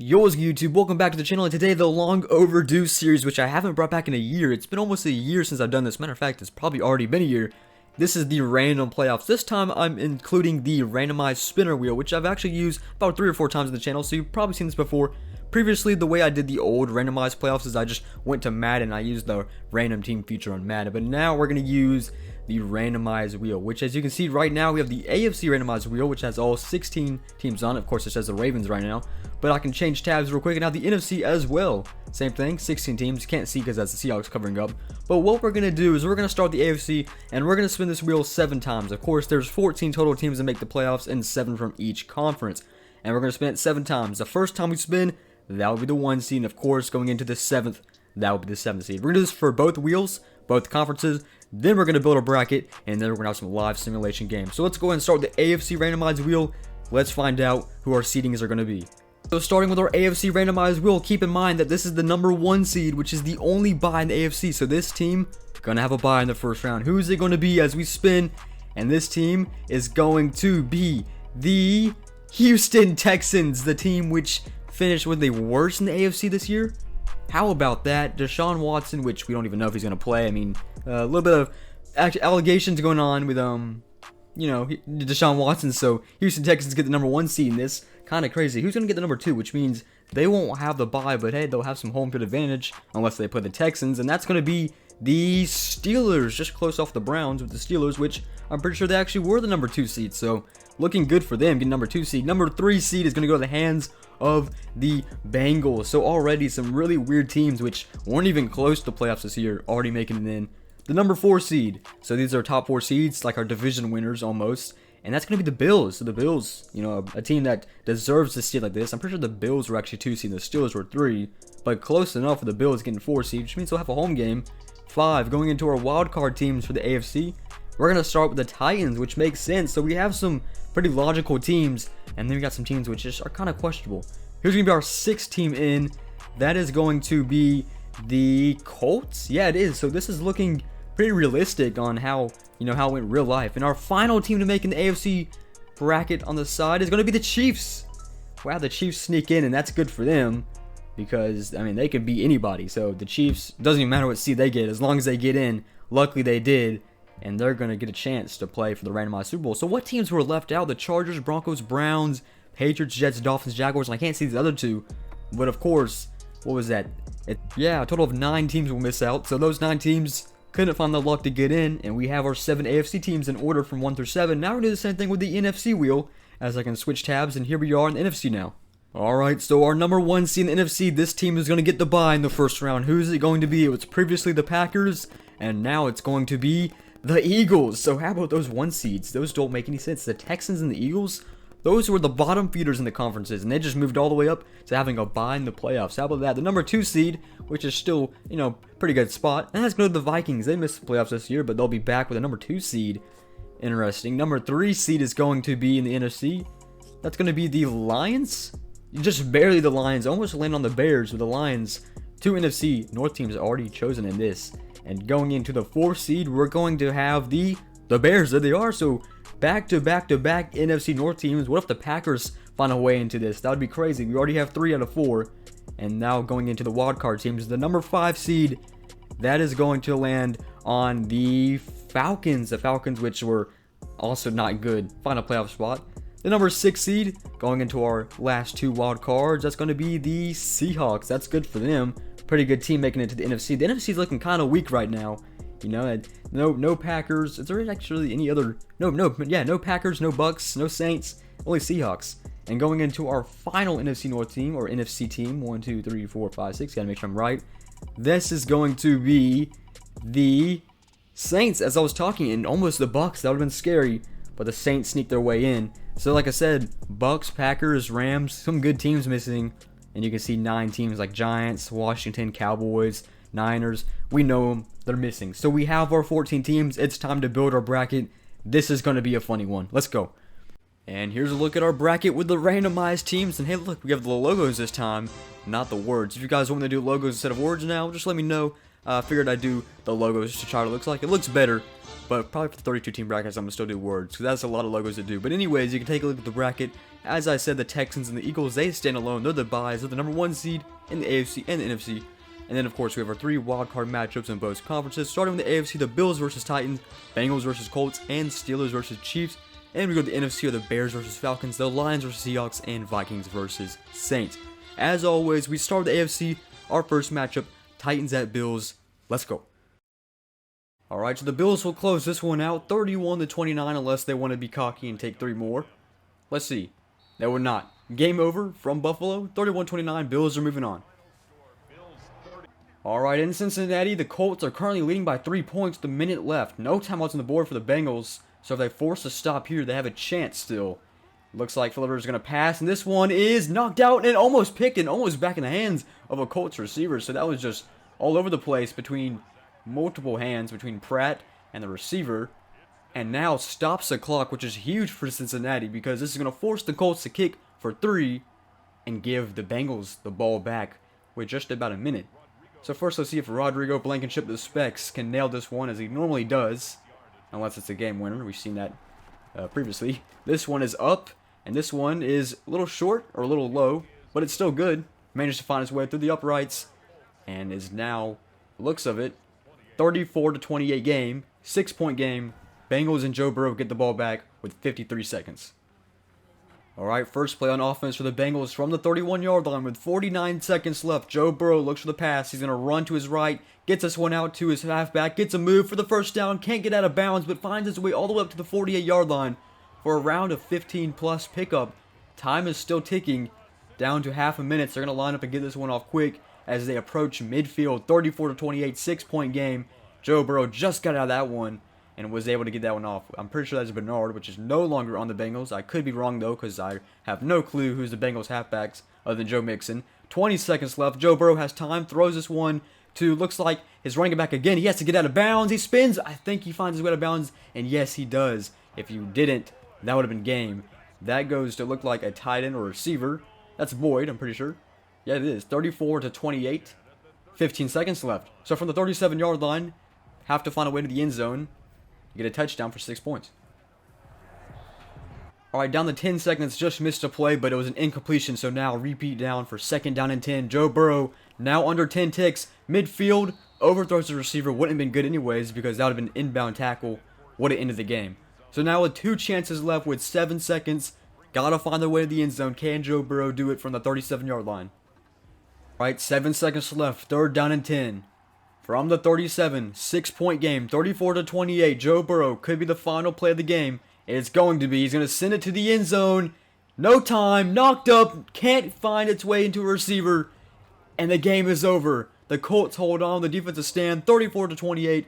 Yo, what's good, YouTube? Welcome back to the channel, and today the long overdue series, which I haven't brought back in a year. It's been almost a year since I've done this. Matter of fact, it's probably already been a year. This is the random playoffs. This time I'm including the randomized spinner wheel, which I've actually used about 3 or 4 times in the channel, so you've probably seen this before. Previously, the way I did the old randomized playoffs is I just went to Madden and I used the random team feature on Madden. But now we're going to use the randomized wheel, which, as you can see right now, we have the AFC randomized wheel, which has all 16 teams on it. Of course, it says the Ravens right now, but I can change tabs real quick. And now the NFC as well, same thing, 16 teams. Can't see because that's the Seahawks covering up. But what we're going to do is we're going to start the AFC, and we're going to spin this wheel 7 times. Of course, there's 14 total teams that make the playoffs and 7 from each conference, and we're going to spin it 7 times. The first time we spin, that will be the 1 seed, and of course, going into the 7th, that will be the 7th seed. We're going to do this for both wheels, both conferences. Then we're going to build a bracket, and then we're going to have some live simulation games. So let's go ahead and start with the AFC randomized wheel. Let's find out who our seedings are going to be. So starting with our AFC randomized wheel, keep in mind that this is the number 1 seed, which is the only bye in the AFC. So this team going to have a bye in the first round. Who is it going to be as we spin? And this team is going to be the Houston Texans, the team which finished with the worst in the AFC this year. How about that? Deshaun Watson, which we don't even know if he's going to play. I mean, a little bit of allegations going on with, Deshaun Watson. So Houston Texans get the number 1 seed in this. Kind of crazy. Who's going to get the number 2? Which means they won't have the bye, but hey, they'll have some home field advantage unless they play the Texans. And that's going to be the Steelers, just close off the Browns with the Steelers, which I'm pretty sure they actually were the number 2 seed. So looking good for them, getting number 2 seed. Number 3 seed is going to go to the hands of the Bengals. So already some really weird teams which weren't even close to playoffs this year already making it in. The number 4 seed. So these are top 4 seeds, like our division winners almost. And that's going to be the Bills. So the Bills, a team that deserves to seed like this. I'm pretty sure the Bills were actually 2 seed, the Steelers were 3. But close enough for the Bills getting 4 seed, which means they'll have a home game. 5, going into our wild card teams for the AFC. We're going to start with the Titans, which makes sense. So we have some pretty logical teams, and then we got some teams which just are kind of questionable. Here's going to be our 6th team in. That is going to be the Colts. Yeah, it is. So this is looking pretty realistic on how it went in real life. And our final team to make in the AFC bracket on the side is going to be the Chiefs. Wow, the Chiefs sneak in, and that's good for them because, I mean, they could beat anybody. So the Chiefs, doesn't even matter what seed they get, as long as they get in. Luckily they did, and they're going to get a chance to play for the randomized Super Bowl. So what teams were left out? The Chargers, Broncos, Browns, Patriots, Jets, Dolphins, Jaguars, and I can't see the other 2. But of course, what was that? A total of 9 teams will miss out. So those 9 teams couldn't find the luck to get in, and we have our 7 AFC teams in order from 1 through 7. Now we're going to do the same thing with the NFC wheel, as I can switch tabs, and here we are in the NFC now. Alright, so our number 1 seed in the NFC, this team is going to get the bye in the first round. Who is it going to be? It was previously the Packers, and now it's going to be the Eagles. So how about those 1 seeds? Those don't make any sense. The Texans and the Eagles, those were the bottom feeders in the conferences, and they just moved all the way up to having a bye in the playoffs. How about that? The number 2 seed, which is still, pretty good spot, and that's going to the Vikings. They missed the playoffs this year, but they'll be back with a number 2 seed. Interesting. Number 3 seed is going to be in the NFC. That's going to be the Lions. Just barely the Lions. Almost land on the Bears with the Lions. 2 NFC North teams already chosen in this. And going into the 4th seed, we're going to have the Bears. There they are. So back to back NFC North teams. What if the Packers find a way into this? That would be crazy. We already have 3 out of 4. And now going into the wildcard teams, the number 5 seed, that is going to land on the Falcons. The Falcons, which were also not good. Final playoff spot. The number 6 seed, going into our last 2 wild cards, that's going to be the Seahawks. That's good for them. Pretty good team making it to the NFC. The NFC is looking kind of weak right now. No Packers. Is there actually any other? No Packers, no Bucks, no Saints, only Seahawks. And going into our final NFC North team, or NFC team, 1, 2, 3, 4, 5, 6, gotta make sure I'm right. This is going to be the Saints, as I was talking, and almost the Bucks. That would have been scary, but the Saints sneaked their way in. So like I said, Bucks, Packers, Rams, some good teams missing. And you can see 9 teams like Giants, Washington, Cowboys, Niners. We know them. They're missing. So we have our 14 teams. It's time to build our bracket. This is going to be a funny one. Let's go. And here's a look at our bracket with the randomized teams. And hey, look, we have the logos this time, not the words. If you guys want me to do logos instead of words now, just let me know. Figured I'd do the logos just to try what it looks like. It looks better, but probably for the 32 team brackets, I'm going to still do words, because that's a lot of logos to do. But anyways, you can take a look at the bracket. As I said, the Texans and the Eagles, they stand alone. They're the byes. They're the number 1 seed in the AFC and the NFC. And then, of course, we have our 3 wildcard matchups in both conferences. Starting with the AFC, the Bills versus Titans, Bengals versus Colts, and Steelers versus Chiefs. And we go to the NFC, are the Bears versus Falcons, the Lions versus Seahawks, and Vikings versus Saints. As always, we start with the AFC. Our first matchup, Titans at Bills. Let's go. Alright, so the Bills will close this one out 31-29 unless they want to be cocky and take 3 more. Let's see. They would not. Game over from Buffalo. 31-29. Bills are moving on. Alright, in Cincinnati, the Colts are currently leading by 3 points with a minute left. No timeouts on the board for the Bengals. So if they force a stop here, they have a chance still. Looks like Philip Rivers is going to pass, and this one is knocked out and almost picked and almost back in the hands of a Colts receiver. So that was just all over the place between multiple hands between Pratt and the receiver. And now stops the clock, which is huge for Cincinnati because this is going to force the Colts to kick for 3 and give the Bengals the ball back with just about a minute. So first, let's see if Rodrigo Blankenship the Specs can nail this one as he normally does. Unless it's a game winner. We've seen that previously. This one is up, and this one is a little short or a little low, but it's still good. Managed to find his way through the uprights, and is now, looks of it, 34-28 game, 6-point game. Bengals and Joe Burrow get the ball back with 53 seconds. Alright, first play on offense for the Bengals from the 31-yard line with 49 seconds left. Joe Burrow looks for the pass. He's going to run to his right, gets this one out to his halfback, gets a move for the first down, can't get out of bounds, but finds his way all the way up to the 48-yard line for a round of 15-plus pickup. Time is still ticking, down to half a minute. So they're going to line up and get this one off quick as they approach midfield. 34-28, 6-point game. Joe Burrow just got out of that one and was able to get that one off. I'm pretty sure that's Bernard, which is no longer on the Bengals. I could be wrong, though, because I have no clue who's the Bengals halfbacks other than Joe Mixon. 20 seconds left. Joe Burrow has time, throws this one to, looks like his running back again. He has to get out of bounds. He spins. I think he finds his way out of bounds, and yes, he does. If you didn't, that would have been game. That goes to look like a tight end or receiver. That's Boyd, I'm pretty sure. Yeah, it is. 34-28. 15 seconds left. So from the 37-yard line, have to find a way to the end zone. You get a touchdown for 6 points. Alright, down to 10 seconds, just missed a play, but it was an incompletion, so now repeat down for 2nd down and 10. Joe Burrow, now under 10 ticks, midfield, overthrows the receiver. Wouldn't have been good anyways, because that would have been an inbound tackle. Would have ended the game. So now with 2 chances left with 7 seconds, gotta find their way to the end zone. Can Joe Burrow do it from the 37-yard line? Alright, 7 seconds left, 3rd down and 10. From the 37, 6-point game, 34-28. Joe Burrow could be the final play of the game. It's going to be. He's going to send it to the end zone. No time. Knocked up. Can't find its way into a receiver. And the game is over. The Colts hold on. The defensive stand, 34-28.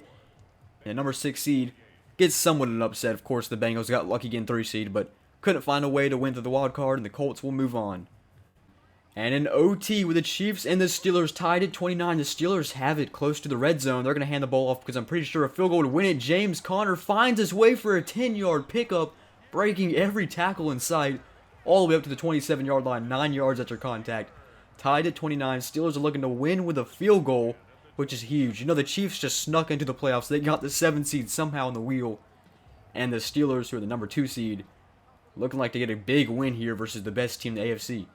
And number 6 seed gets somewhat an upset. Of course, the Bengals got lucky getting 3 seed, but couldn't find a way to win through the wild card, and the Colts will move on. And in OT with the Chiefs and the Steelers tied at 29. The Steelers have it close to the red zone. They're going to hand the ball off because I'm pretty sure a field goal would win it. James Conner finds his way for a 10-yard pickup, breaking every tackle in sight, all the way up to the 27-yard line, 9 yards after contact. Tied at 29. Steelers are looking to win with a field goal, which is huge. You know, the Chiefs just snuck into the playoffs. They got the 7 seed somehow on the wheel. And the Steelers, who are the number 2 seed, looking like they get a big win here versus the best team in the AFC.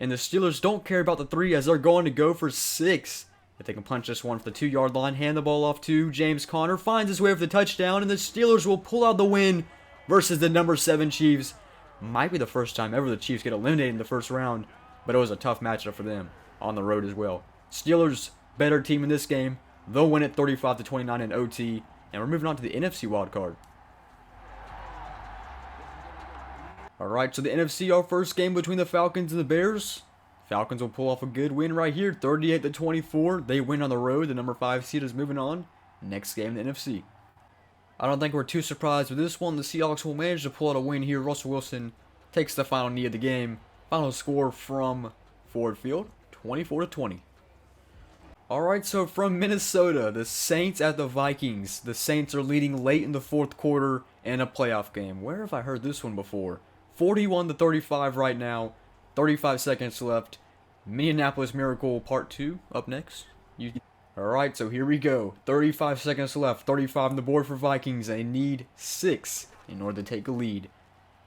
And the Steelers don't care about the 3 as they're going to go for 6. If they can punch this one for the 2-yard line, hand the ball off to James Conner, finds his way for the touchdown, and the Steelers will pull out the win versus the number 7 Chiefs. Might be the first time ever the Chiefs get eliminated in the first round, but it was a tough matchup for them on the road as well. Steelers, better team in this game. They'll win it 35-29 in OT, and we're moving on to the NFC wildcard. Alright, so the NFC, our first game between the Falcons and the Bears. Falcons will pull off a good win right here, 38-24. They win on the road. The number 5 seed is moving on. Next game, the NFC. I don't think we're too surprised with this one. The Seahawks will manage to pull out a win here. Russell Wilson takes the final knee of the game. Final score from Ford Field, 24-20. Alright, so from Minnesota, the Saints at the Vikings. The Saints are leading late in the 4th quarter in a playoff game. Where have I heard this one before? 41-35 right now. 35 seconds left. Minneapolis Miracle Part 2 up next. Alright, so here we go. 35 seconds left. 35 on the board for Vikings. They need 6 in order to take a lead.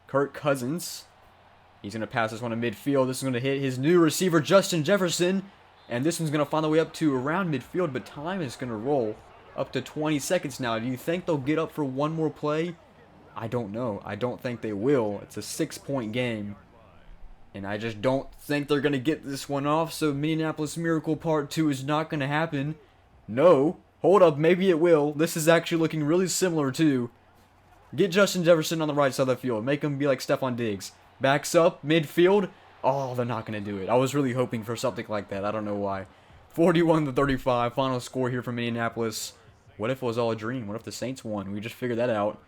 Kirk Cousins. He's going to pass this one to midfield. This is going to hit his new receiver, Justin Jefferson. And this one's going to find the way up to around midfield, but time is going to roll up to 20 seconds now. Do you think they'll get up for one more play? I don't know. I don't think they will. It's a 6-point game. And I just don't think they're going to get this one off. So Minneapolis Miracle Part 2 is not going to happen. No. Hold up. Maybe it will. This is actually looking really similar too. Get Justin Jefferson on the right side of the field. Make him be like Stephon Diggs. Backs up. Midfield. Oh, they're not going to do it. I was really hoping for something like that. I don't know why. 41-35. Final score here from Minneapolis. What if it was all a dream? What if the Saints won? We just figured that out.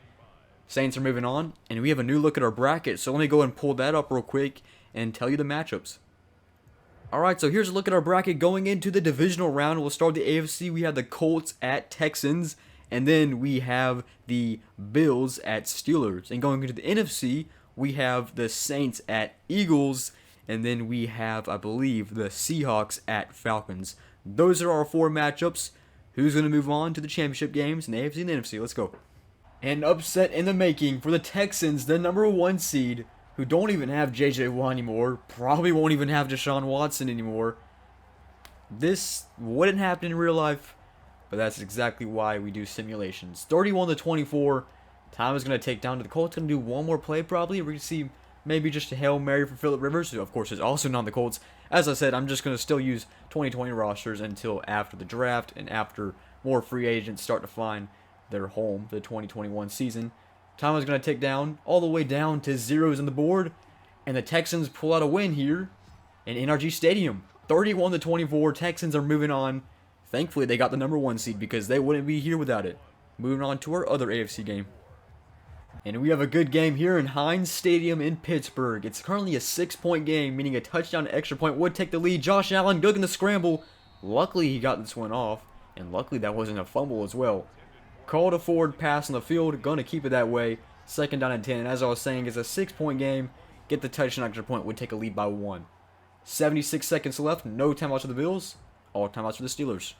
Saints are moving on. And we have a new look at our bracket. So let me go and pull that up real quick and tell you the matchups. Alright, so here's a look at our bracket going into the divisional round. We'll start the AFC. We have the Colts at Texans. And then we have the Bills at Steelers. And going into the NFC, we have the Saints at Eagles. And then we have, I believe, the Seahawks at Falcons. Those are our 4 matchups. Who's going to move on to the championship games in the AFC and the NFC? Let's go. An upset in the making for the Texans, the number 1 seed, who don't even have J.J. Watt anymore. Probably won't even have Deshaun Watson anymore. This wouldn't happen in real life, but that's exactly why we do simulations. 31-24. Time is going to take down to the Colts. Going to do one more play probably. We're going to see maybe just a Hail Mary for Phillip Rivers, who of course is also not the Colts. As I said, I'm just going to still use 2020 rosters until after the draft and after more free agents start to find their home for the 2021 season. Time is going to tick down all the way down to zeros on the board, and the Texans pull out a win here in NRG Stadium. 31-24. Texans are moving on. Thankfully, they got the number 1 seed because they wouldn't be here without it. Moving on to our other AFC game. And we have a good game here in Heinz Stadium in Pittsburgh. It's currently a 6-point game, meaning a touchdown extra point would take the lead. Josh Allen looking to scramble. Luckily, he got this one off, and luckily that wasn't a fumble as well. Called a forward pass on the field. Going to keep it that way. 2nd down and 10. And as I was saying, it's a 6-point game. Get the touchdown extra point would take a lead by 1. 76 seconds left. No timeouts for the Bills. All timeouts for the Steelers.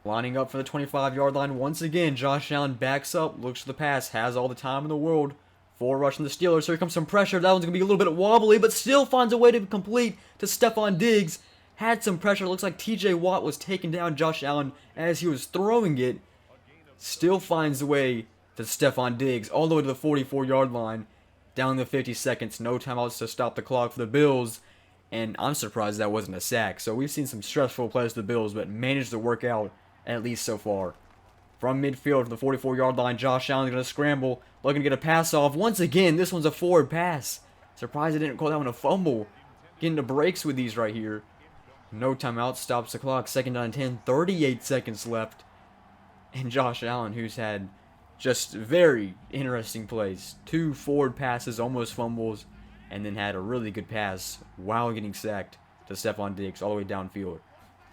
Lining up for the 25-yard line once again. Josh Allen backs up. Looks for the pass. Has all the time in the world. 4 rush from the Steelers. Here comes some pressure. That one's going to be a little bit wobbly, but still finds a way to complete to Stephon Diggs. Had some pressure. Looks like TJ Watt was taking down Josh Allen as he was throwing it. Still finds a way to Stephon Diggs all the way to the 44-yard line. Down to 50 seconds. No timeouts to stop the clock for the Bills. And I'm surprised that wasn't a sack. So we've seen some stressful plays to the Bills, but managed to work out at least so far. From midfield to the 44-yard line, Josh Allen going to scramble. Looking to get a pass off. Once again, this one's a forward pass. Surprised they didn't call that one a fumble. Getting the breaks with these right here. No timeout. Stops the clock. 2nd down and 10. 38 seconds left. And Josh Allen, who's had just very interesting plays. 2 forward passes, almost fumbles, and then had a really good pass while getting sacked to Stephon Diggs all the way downfield.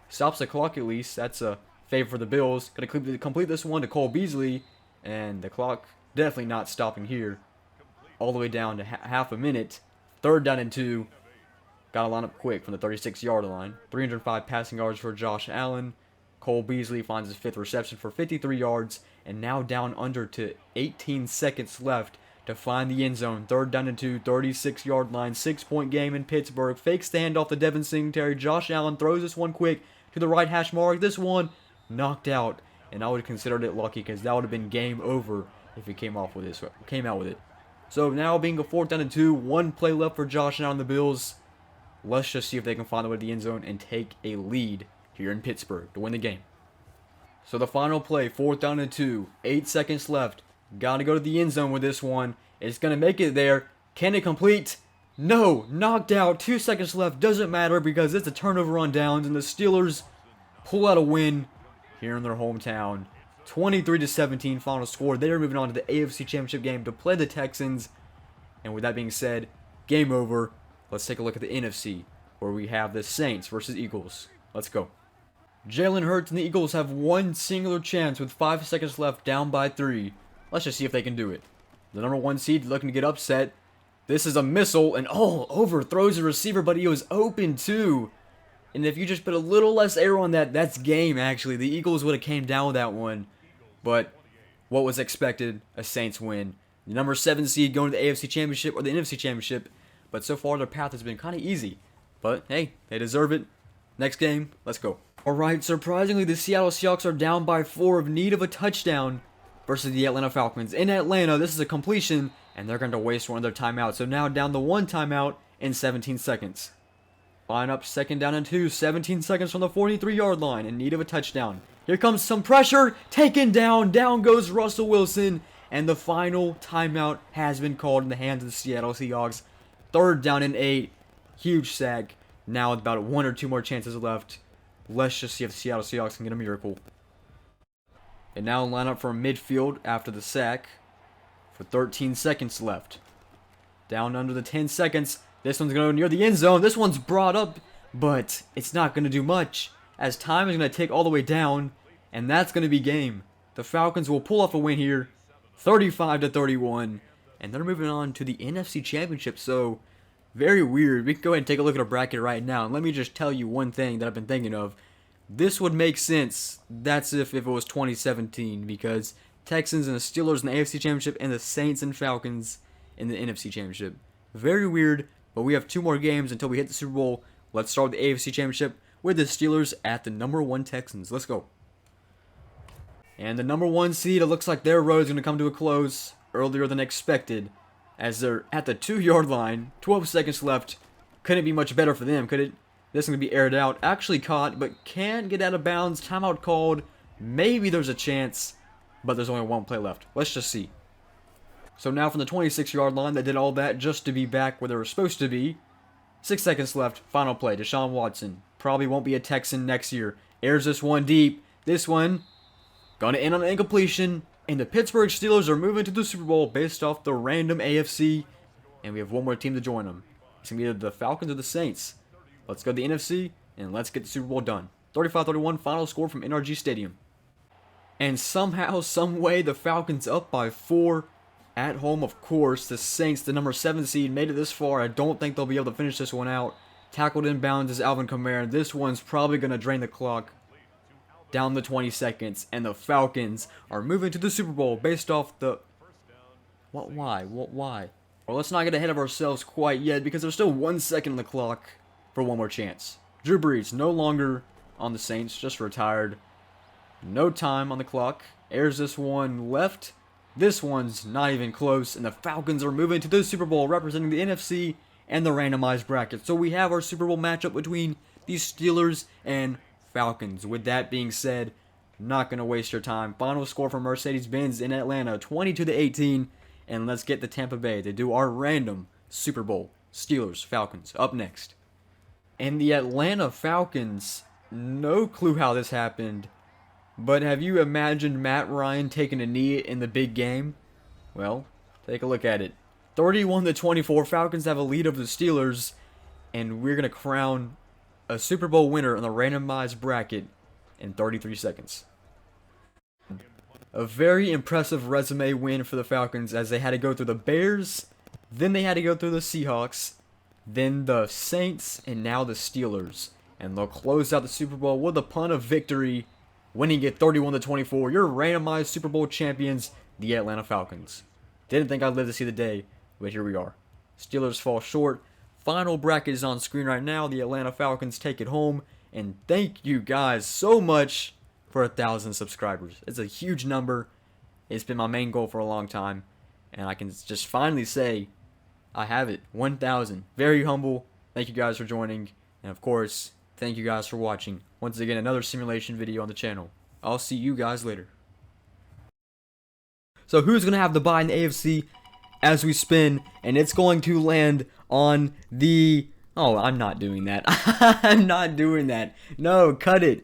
Stops the clock at least. That's a favor for the Bills. Going to complete this one to Cole Beasley, and the clock definitely not stopping here. All the way down to half a minute. 3rd down and 2. Got to line up quick from the 36-yard line. 305 passing yards for Josh Allen. Cole Beasley finds his 5th reception for 53 yards, and now down under to 18 seconds left to find the end zone. 3rd down and 2, 36-yard line, 6-point game in Pittsburgh. Fakes the handoff to Devin Singletary. Josh Allen throws this one quick to the right hash mark. This one knocked out, and I would have considered it lucky because that would have been game over if he came out with it. So now being a 4th down and 2, 1 play left for Josh Allen and the Bills. Let's just see if they can find the way to the end zone and take a lead here in Pittsburgh to win the game. So the final play, 4th down and 2, 8 seconds left. Got to go to the end zone with this one. It's going to make it there. Can it complete? No, knocked out. 2 seconds left. Doesn't matter because it's a turnover on downs, and the Steelers pull out a win here in their hometown. 23-17 final score. They are moving on to the AFC Championship game to play the Texans. And with that being said, game over. Let's take a look at the NFC, where we have the Saints versus Eagles. Let's go. Jalen Hurts and the Eagles have one singular chance with 5 seconds left, down by 3. Let's just see if they can do it. The number 1 seed looking to get upset. This is a missile, and overthrows the receiver, but he was open too. And if you just put a little less air on that, that's game, actually. The Eagles would have came down with that one. But what was expected? A Saints win. The number 7 seed going to the AFC Championship or the NFC Championship. But so far, their path has been kind of easy. But, hey, they deserve it. Next game, let's go. Alright, surprisingly, the Seattle Seahawks are down by 4 of need of a touchdown versus the Atlanta Falcons. In Atlanta, this is a completion, and they're going to waste one of their timeouts. So now down to 1 timeout in 17 seconds. Line up, 2nd down and 2, 17 seconds from the 43-yard line in need of a touchdown. Here comes some pressure, taken down, down goes Russell Wilson, and the final timeout has been called in the hands of the Seattle Seahawks. 3rd down and 8, huge sack. Now with about 1 or 2 more chances left. Let's just see if the Seattle Seahawks can get a miracle. And now line up for midfield after the sack for 13 seconds left. Down under the 10 seconds. This one's going to go near the end zone. This one's brought up, but it's not going to do much, as time is going to take all the way down, and that's going to be game. The Falcons will pull off a win here, 35-31, and they're moving on to the NFC Championship. So very weird. We can go ahead and take a look at our bracket right now, and let me just tell you one thing that I've been thinking of. This would make sense. That's if it was 2017, because Texans and the Steelers in the AFC Championship and the Saints and Falcons in the NFC Championship. Very weird, but we have 2 more games until we hit the Super Bowl. Let's start with the AFC Championship with the Steelers at the number 1 Texans. Let's go. And the number 1 seed, it looks like their road is going to come to a close earlier than expected, as they're at the 2-yard line. 12 seconds left. Couldn't be much better for them, could it? This is going to be aired out. Actually caught, but can't get out of bounds. Timeout called. Maybe there's a chance, but there's only 1 play left. Let's just see. So now from the 26-yard line, they did all that just to be back where they were supposed to be. 6 seconds left. Final play. Deshaun Watson. Probably won't be a Texan next year. Airs this one deep. This one gonna end on an incompletion. And the Pittsburgh Steelers are moving to the Super Bowl based off the random AFC. And we have 1 more team to join them. It's gonna be either the Falcons or the Saints. Let's go to the NFC and let's get the Super Bowl done. 35-31 final score from NRG Stadium. And somehow, some way, the Falcons up by 4. At home, of course. The Saints, the number 7 seed, made it this far. I don't think they'll be able to finish this one out. Tackled inbounds is Alvin Kamara. This one's probably going to drain the clock down to 20 seconds. And the Falcons are moving to the Super Bowl based off the... Why? Well, let's not get ahead of ourselves quite yet, because there's still 1 second on the clock for 1 more chance. Drew Brees, no longer on the Saints, just retired. No time on the clock. Airs this one left. This one's not even close, and the Falcons are moving to the Super Bowl, representing the NFC and the randomized bracket. So we have our Super Bowl matchup between the Steelers and Falcons. With that being said, not going to waste your time. Final score for Mercedes-Benz in Atlanta, 22-18. And let's get to Tampa Bay to do our random Super Bowl. Steelers, Falcons, up next. And the Atlanta Falcons, no clue how this happened. But have you imagined Matt Ryan taking a knee in the big game? Well, take a look at it. 31-24, Falcons have a lead over the Steelers, and we're going to crown a Super Bowl winner on the randomized bracket in 33 seconds. A very impressive resume win for the Falcons, as they had to go through the Bears, then they had to go through the Seahawks, then the Saints, and now the Steelers. And they'll close out the Super Bowl with a punt of victory, winning it 31-24. Your randomized Super Bowl champions, the Atlanta Falcons. Didn't think I'd live to see the day, but here we are. Steelers fall short. Final bracket is on screen right now. The Atlanta Falcons take it home. And thank you guys so much for 1,000 subscribers. It's a huge number. It's been my main goal for a long time. And I can just finally say, I have it. 1,000. Very humble. Thank you guys for joining. And of course, thank you guys for watching. Once again, another simulation video on the channel. I'll see you guys later. So who's going to have the bye in the AFC as we spin? And it's going to land on the... Oh, I'm not doing that. I'm not doing that. No, cut it.